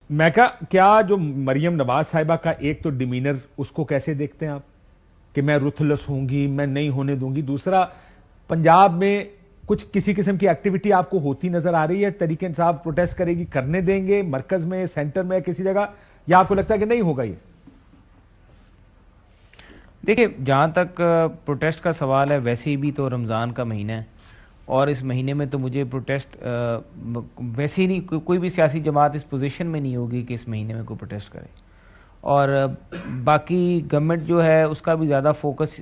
میں کیا جو مریم نواز صاحبہ کا ایک تو ڈیمینر اس کو کیسے دیکھتے ہیں آپ کہ میں رتھلس ہوں گی, میں نہیں ہونے دوں گی. دوسرا, پنجاب میں کچھ کسی قسم کی ایکٹیویٹی آپ کو ہوتی نظر آ رہی ہے؟ تحریک انصاف پروٹیسٹ کرے گی, کرنے دیں گے مرکز میں, سینٹر میں, کسی جگہ, یا آپ کو لگتا ہے کہ نہیں ہوگا یہ؟ دیکھیں, جہاں تک پروٹیسٹ کا سوال ہے, ویسے بھی تو رمضان کا مہینہ ہے اور اس مہینے میں تو مجھے پروٹیسٹ ویسے ہی نہیں, کوئی بھی سیاسی جماعت اس پوزیشن میں نہیں ہوگی کہ اس مہینے میں کوئی پروٹیسٹ کرے. اور باقی گورنمنٹ جو ہے اس کا بھی زیادہ فوکس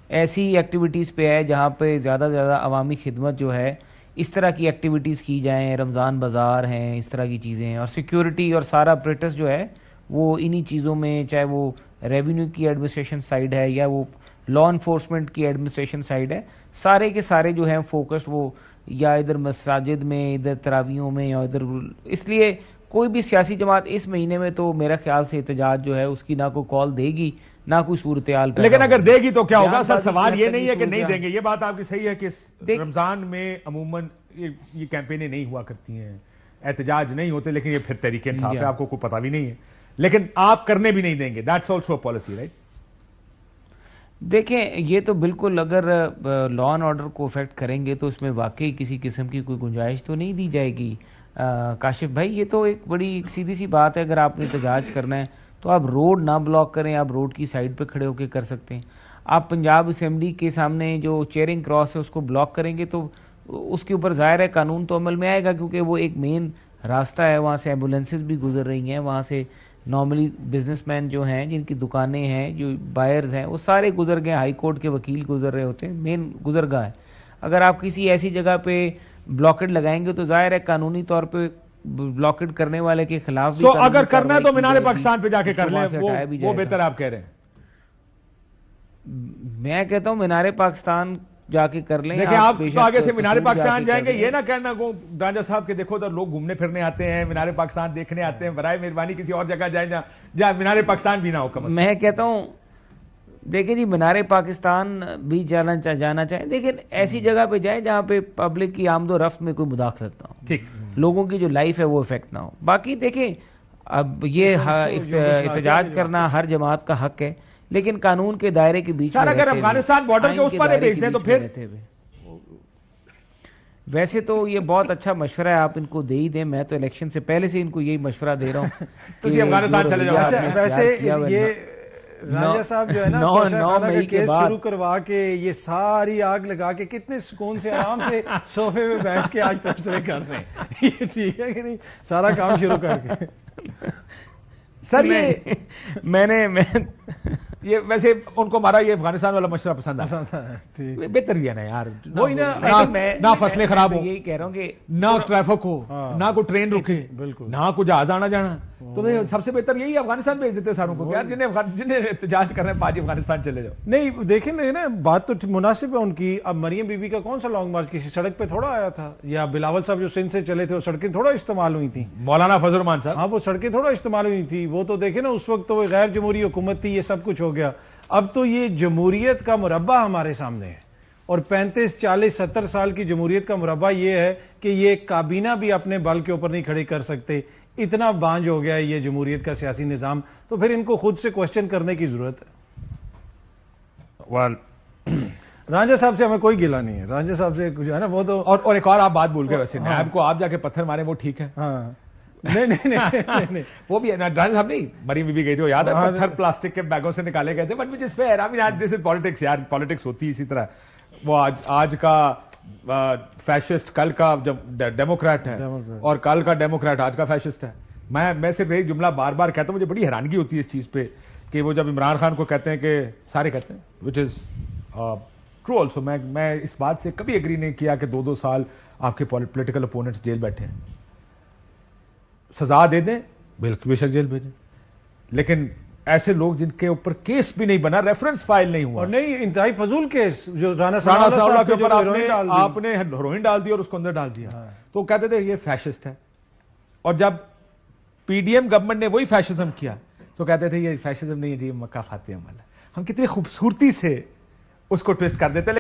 ایسی ایکٹیویٹیز پہ ہے جہاں پہ زیادہ عوامی خدمت جو ہے, اس طرح کی ایکٹیویٹیز کی جائیں, رمضان بازار ہیں, اس طرح کی چیزیں ہیں. اور سیکیورٹی اور سارا اپریٹس جو ہے وہ انہی چیزوں میں, چاہے وہ ریونیو کی ایڈمنسٹریشن سائیڈ ہے یا وہ لا انفورسمنٹ کی ایڈمنسٹریشن سائیڈ ہے, سارے کے سارے جو ہیں فوکسڈ وہ یا ادھر مساجد میں, ادھر تراویحوں میں, یا ادھر. اس لیے کوئی بھی سیاسی جماعت اس مہینے میں تو میرا خیال سے احتجاج جو ہے اس کی نہ کوئی کال دے گی نہ کوئی صورتحال. لیکن اگر دے گی تو کیا ہوگا سر؟ سوال یہ نہیں ہے کہ نہیں دیں گے, یہ بات آپ کی صحیح ہے کہ رمضان میں عموماً یہ کیمپینیں نہیں ہوا کرتی ہیں, احتجاج نہیں ہوتے, لیکن یہ پھر تحریک انصاف ہے, آپ کو کوئی پتہ بھی نہیں ہے, لیکن آپ کرنے بھی نہیں دیں گے. That's also policy, right? دیکھیں, یہ تو بالکل اگر لا اینڈ آرڈر کو افیکٹ کریں گے تو اس میں واقعی کسی قسم کی کوئی گنجائش تو نہیں دی جائے گی. کاشف بھائی, یہ تو ایک بڑی سیدھی سی بات ہے, اگر آپ نے احتجاج کرنا ہے تو آپ روڈ نہ بلاک کریں, آپ روڈ کی سائڈ پہ کھڑے ہو کے کر سکتے ہیں. آپ پنجاب اسمبلی کے سامنے جو چیئرنگ کراس ہے اس کو بلاک کریں گے تو اس کے اوپر ظاہر ہے قانون تو عمل میں آئے گا, کیونکہ وہ ایک مین راستہ ہے, وہاں سے ایمبولینسز بھی گزر رہی ہیں, وہاں سے نارملی بزنس مین جو ہیں جن کی دکانیں ہیں, جو بائرز ہیں, وہ سارے گزر گئے, ہائی کورٹ کے وکیل گزر رہے ہوتے ہیں, مین گزرگاہ ہے. اگر آپ کسی ایسی جگہ پہ بلاکڈ لگائیں گے تو ظاہر ہے قانونی طور پہ بلاکڈ کرنے والے کے خلاف بھی اگر کرنا ہے تو مینار پاکستان پہ جا کے کر لیں, وہ بہتر آپ کہہ رہے ہیں. میں کہتا ہوں مینار پاکستان جا کے کر لیں. دیکھیں, آپ تو آگے سے مینار پاکستان جائیں گے, یہ نہ کہنا رانجھا صاحب کہ دیکھو تو لوگ گھومنے پھرنے آتے ہیں, مینار پاکستان دیکھنے آتے ہیں, برائے مہربانی کسی اور جگہ جائیں جہاں مینار پاکستان بھی نہ ہو. میں کہتا ہوں دیکھیں جی, مینار پاکستان بھی جانا چاہیں, لیکن ایسی جگہ پہ جائیں جہاں پہ پبلک کی آمد و رفت میں کوئی مداخلت نہ ہو, ٹھیک, لوگوں کی جو لائف ہے وہ افیکٹ نہ ہو. باقی دیکھیں, اب یہ احتجاج کرنا ہر جماعت کا حق ہے, لیکن قانون کے دائرے کے بیچ میں اگر افغانستان بارڈر کے اس پر بھیج دیں تو پھر ویسے تو یہ بہت اچھا مشورہ ہے, آپ ان کو دے ہی دیں. میں تو الیکشن سے پہلے سے ان کو یہی مشورہ دے رہا ہوں کہ افغانستان چلے جاؤ. ویسے یہ رانجھا صاحب جو ہے نا توشہ کا کیس شروع کروا کے یہ ساری آگ لگا کے کتنے سکون سے آرام سے صوفے پہ بیٹھ کے آج تبصرے کر رہے ہیں, یہ ٹھیک ہے کہ نہیں؟ سارا کام شروع کر کے سر یہ ویسے ان کو ہمارا یہ افغانستان والا مشورہ پسند ہے, بہتر بھی ہے نا یار, وہی نہ فصلیں خراب ہو, یہی کہہ رہا ہوں کہ نہ ٹریفک ہو, نہ کوئی ٹرین رکے, نہ کوئی جہاز آنا جانا, تو سب سے بہتر یہی افغانستان بھیج دیتے ساروں کو, یار جنہیں احتجاج کر رہے ہیں پاجی افغانستان چلے جاؤ. نہیں دیکھیں نا, بات تو مناسب ہے ان کی. اب مریم بی بی کا کون سا لانگ مارچ کسی سڑک پہ تھوڑا آیا تھا, یا بلاول صاحب جو سندھ سے چلے تھے وہ سڑکیں تھوڑا استعمال ہوئی تھیں, مولانا فضل الرحمان صاحب, ہاں وہ سڑکیں تھوڑا استعمال ہوئی تھی. وہ تو دیکھیں نا اس وقت تو وہ غیر جمہوری حکومت تھی, یہ سب کچھ ہو گیا. اب تو یہ جمہوریت کا مربع ہمارے سامنے ہے, اور 35 40 70 سال کی جمہوریت کا مربع یہ ہے کہ یہ کابینہ بھی اپنے بل کے اوپر نہیں کھڑے کر سکتے. اتنا بانج ہو گیا ہے یہ جمہوریت کا سیاسی نظام, تو پھر ان کو خود سے کوسچن کرنے کی ضرورت ہے. رانجھا صاحب سے ہمیں کوئی گلہ نہیں ہے, رانجھا صاحب سے جو ہے نا وہ تو, اور ایک اور آپ بات بول گئے, ویسے نیب کو آپ جا کے پتھر مارے وہ ٹھیک ہے. ہاں نہیں وہ بھی رانجھا صاحب نہیں, مریم بی بی گئی تھی, یاد ہے پتھر پلاسٹک کے بیگوں سے نکالے گئے تھے, بٹ وچ از فیئر. آئی مین آج دس از پالیٹکس یار, پالیٹکس ہوتی ہے اسی طرح. وہ آج کا فیشسٹ کل کا جب ڈیموکریٹ ہے, اور کل کا ڈیموکریٹ آج کا فیشسٹ ہے. میں صرف ایک جملہ بار بار کہتا ہوں, مجھے بڑی حیرانگی ہوتی ہے اس چیز پہ کہ وہ جب عمران خان کو کہتے ہیں کہ سارے کہتے ہیں, وچ از ٹرو آلسو. میں اس بات سے کبھی ایگری نہیں کیا کہ 2 سال آپ کے پولیٹیکل اپوننٹس جیل بیٹھے ہیں, سزا دے دیں, بالکل بے شک جیل بھیجیں, لیکن ایسے لوگ جن کے اوپر کیس بھی نہیں بنا, ریفرنس فائل نہیں ہوا, اور نہیں انتہائی فضول کیس جو رانا ثناءاللہ کے اوپر آپ نے ہیروئن ڈال دی اور اس کو اندر ڈال دیا, تو کہتے تھے یہ فیشسٹ ہے. اور جب پی ڈی ایم گورنمنٹ نے وہی فیشزم کیا تو کہتے تھے یہ فیشزم نہیں ہے جی, مکہ فاتح عمل ہے. ہم کتنی خوبصورتی سے اس کو ٹویسٹ کر دیتے.